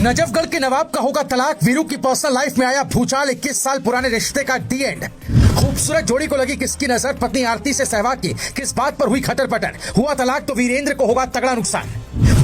नजफगढ़ के नवाब का होगा तलाक, वीरू की पर्सनल लाइफ में आया भूचाल, 21 साल पुराने रिश्ते का डी एंड। खूबसूरत जोड़ी को लगी किसकी नजर, पत्नी आरती से सहवाग की किस बात पर हुई खटर पटर, हुआ तलाक तो वीरेंद्र को होगा तगड़ा नुकसान।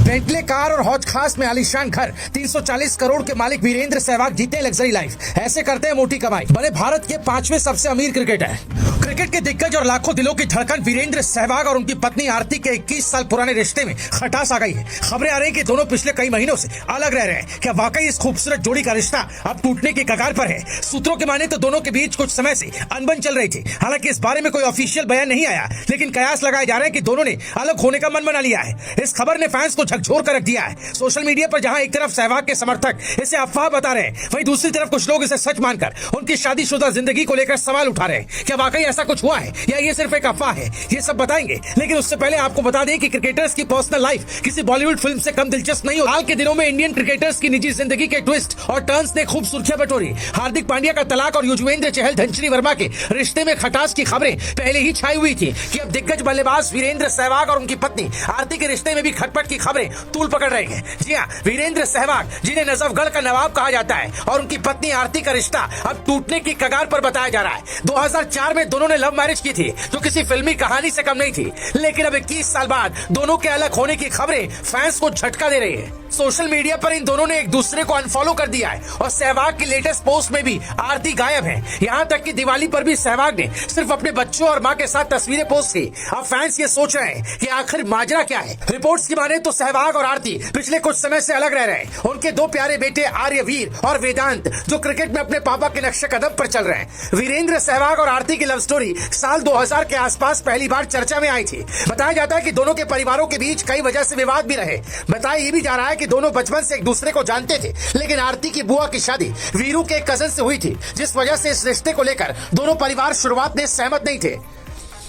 बेंटले कार और हौज खास में आलीशान घर, 340 करोड़ के मालिक वीरेंद्र सहवाग जीते लग्जरी लाइफ, ऐसे करते हैं मोटी कमाई, बने भारत के 5वें सबसे अमीर क्रिकेटर। क्रिकेट के दिग्गज और लाखों दिलों की धड़कन वीरेंद्र सहवाग और उनकी पत्नी आरती के 21 साल पुराने रिश्ते में खटास आ गई है। खबरें आ रही कि दोनों पिछले कई महीनों से अलग रह रहे हैं। क्या वाकई इस खूबसूरत जोड़ी का रिश्ता अब टूटने की कगार पर है? सूत्रों के माने तो दोनों के बीच कुछ समय से अनबन चल रही थी। हालांकि इस बारे में कोई ऑफिशियल बयान नहीं आया, लेकिन कयास लगाए जा रहे हैं कि दोनों ने अलग होने का मन बना लिया है। इस खबर ने फैंस को झकझोर कर रख दिया है। सोशल मीडिया पर जहां एक तरफ सहवाग के समर्थक इसे अफवाह बता रहे हैं, वहीं दूसरी तरफ कुछ लोग इसे सच मानकर उनकी शादीशुदा जिंदगी को लेकर सवाल उठा रहे हैं। क्या वाकई ऐसा कुछ हुआ है या ये सिर्फ एक अफवाह है? ये सब बताएंगे, लेकिन उससे पहले आपको बता दें कि क्रिकेटर्स की पर्सनल लाइफ किसी बॉलीवुड फिल्म से कम दिलचस्प नहीं हो। हाल के दिनों में इंडियन क्रिकेटर्स की निजी जिंदगी के ट्विस्ट और टर्न्स ने खूब सुर्खियां बटोरी। हार्दिक पांड्या का तलाक और युजवेंद्र चहल धनश्री वर्मा के रिश्ते में खटास की खबरें पहले ही छाई हुई थी कि अब दिग्गज बल्लेबाज वीरेंद्र सहवाग और उनकी पत्नी आरती के रिश्ते में भी खटपट की खबरें तूल पकड़ रही हैं। जी हां, वीरेंद्र सहवाग, जिन्हें नजफगढ़ का नवाब कहा जाता है, और उनकी पत्नी आरती का रिश्ता अब टूटने की कगार पर बताया जा रहा है। 2004 में दोनों ने लव मैरिज की थी, जो किसी फिल्मी कहानी से कम नहीं थी, लेकिन अब 21 साल बाद दोनों के अलग होने की खबरें फैंस को झटका दे रही है। सोशल मीडिया पर इन दोनों ने एक दूसरे को अनफॉलो कर दिया है और सहवाग की लेटेस्ट पोस्ट में भी आरती गायब है। यहाँ तक कि दिवाली पर भी सहवाग ने सिर्फ अपने बच्चों और मां के साथ तस्वीरें पोस्ट की। अब फैंस ये सोच रहे हैं कि आखिर माजरा क्या है। रिपोर्ट्स की माने तो सहवाग और आरती पिछले कुछ समय से अलग रह रहे हैं। उनके दो प्यारे बेटे आर्यवीर और वेदांत, जो क्रिकेट में अपने पापा के नक्शे कदम पर चल रहे हैं। वीरेंद्र सहवाग और आरती की लव स्टोरी साल 2000 के आसपास पहली बार चर्चा में आई थी। बताया जाता है कि दोनों के परिवारों के बीच कई वजह से विवाद भी रहे। बताया ये भी जा रहा है कि दोनों बचपन से एक दूसरे को जानते थे, लेकिन आरती की बुआ की शादी वीरू के एक कजन से हुई थी, जिस वजह से इस रिश्ते को लेकर दोनों परिवार शुरुआत में सहमत नहीं थे।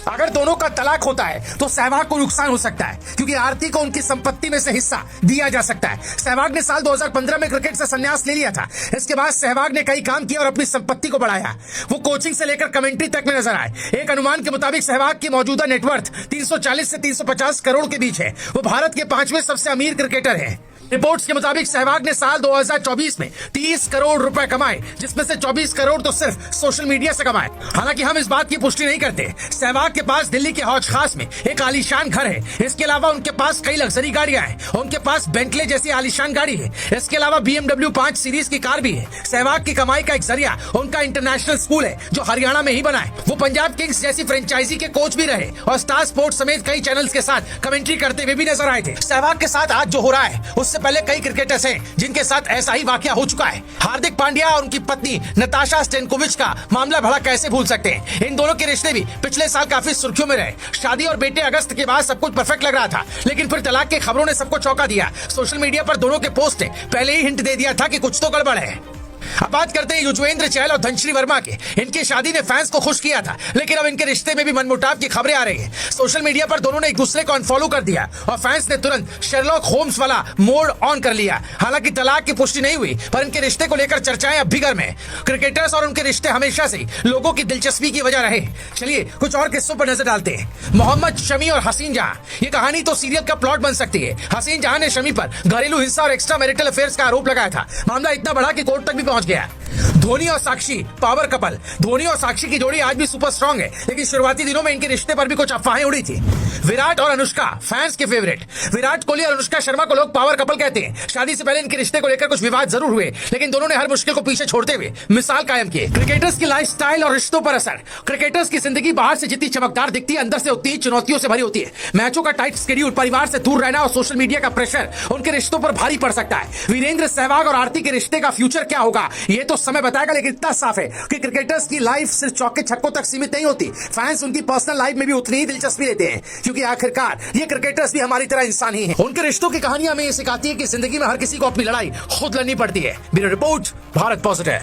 अगर दोनों का तलाक होता है तो सहवाग को नुकसान हो सकता है, क्योंकि आरती को उनकी संपत्ति में से हिस्सा दिया जा सकता है। सहवाग ने साल 2015 में क्रिकेट से संन्यास ले लिया था। इसके बाद सहवाग ने कई काम किए और अपनी संपत्ति को बढ़ाया। वो कोचिंग से लेकर कमेंट्री तक में नजर आए। एक अनुमान के मुताबिक सहवाग की मौजूदा नेटवर्थ 340 से 350 करोड़ के बीच है। वो भारत के 5वें सबसे अमीर क्रिकेटर है। रिपोर्ट्स के मुताबिक सहवाग ने साल 2024 में 30 करोड़ रुपए कमाए, जिसमें से 24 करोड़ तो सिर्फ सोशल मीडिया से कमाए। हालांकि हम इस बात की पुष्टि नहीं करते। सहवाग के पास दिल्ली के हौज खास में एक आलीशान घर है। इसके अलावा उनके पास कई लग्जरी गाड़ियां हैं। उनके पास बेंटले जैसी आलीशान गाड़ी है। इसके अलावा BMW 5 सीरीज की कार भी है। सहवाग की कमाई का एक जरिया उनका इंटरनेशनल स्कूल है, जो हरियाणा में ही बना है। वो पंजाब किंग्स जैसी फ्रेंचाइजी के कोच भी रहे और स्टार स्पोर्ट्स समेत कई चैनल्स के साथ कमेंट्री करते हुए भी नजर आए थे। सहवाग के साथ आज जो हो रहा है, उससे पहले कई क्रिकेटर्स हैं जिनके साथ ऐसा ही वाकया हो चुका है। हार्दिक पांड्या और उनकी पत्नी नताशा स्टेनकोविच का मामला भला कैसे भूल सकते हैं? इन दोनों के रिश्ते भी पिछले साल काफी सुर्खियों में रहे। शादी और बेटे अगस्त के बाद सब कुछ परफेक्ट लग रहा था, लेकिन फिर तलाक की खबरों ने सबको चौंका दिया। सोशल मीडिया पर दोनों के पोस्ट ने पहले ही हिंट दे दिया था कि कुछ तो गड़बड़ है। अब बात करते हैं युजवेंद्र चहल और धनश्री वर्मा के। इनकी शादी ने फैंस को खुश किया था, लेकिन अब इनके रिश्ते में भी मनमुटाव की खबरें आ रही हैं। सोशल मीडिया पर दोनों ने एक दूसरे को अनफॉलो कर दिया और फैंस ने तुरंत शेरलॉक होम्स वाला मोड ऑन कर लिया। हालांकि तलाक की पुष्टि नहीं हुई, पर इनके रिश्ते को लेकर चर्चाएं अब भी गर्म है। क्रिकेटर्स और उनके रिश्ते हमेशा से लोगों की दिलचस्पी की वजह रहे। चलिए कुछ और किस्सों पर नजर डालते हैं। मोहम्मद शमी और हसीन जहां, ये कहानी तो सीरियल का प्लॉट बन सकती है। हसीन जहां ने शमी पर घरेलू हिंसा और एक्स्ट्रा मैरिटल अफेयर्स का आरोप लगाया था। मामला इतना बढ़ा कि कोर्ट तक भी पहुंच गया। धोनी और साक्षी पावर कपल। धोनी और साक्षी की जोड़ी आज भी सुपर स्ट्रांग है, लेकिन शुरुआती दिनों में इनके रिश्ते पर भी कुछ अफवाहें उड़ी थी। विराट और अनुष्का, फैंस के फेवरेट। विराट कोहली और अनुष्का शर्मा को लोग पावर कपल कहते हैं। शादी से पहले इनके रिश्ते को लेकर कुछ विवाद जरूर हुए, लेकिन दोनों ने हर मुश्किल को पीछे छोड़ते हुए मिसाल कायम की। क्रिकेटर्स की लाइफस्टाइल और रिश्तों पर असर। क्रिकेटर्स की जिंदगी बाहर से जितनी चमकदार दिखती है, अंदर से उतनी चुनौतियों से भरी होती है। मैचों का टाइट शेड्यूल, परिवार से दूर रहना और सोशल मीडिया का प्रेशर उनके रिश्तों पर भारी पड़ सकता है। वीरेंद्र सहवाग और आरती के रिश्ते का फ्यूचर क्या होगा, ये तो समय बताएगा, लेकिन इतना साफ है कि क्रिकेटर्स की लाइफ सिर्फ चौके छक्कों तक सीमित नहीं होती। फैंस उनकी पर्सनल लाइफ में भी उतनी ही दिलचस्पी लेते हैं, क्योंकि आखिरकार ये क्रिकेटर्स भी हमारी तरह इंसान ही हैं। उनके रिश्तों की कहानियां हमें ये सिखाती है कि जिंदगी में हर किसी को अपनी लड़ाई खुद लड़नी पड़ती है। Bureau report, Bharat positive.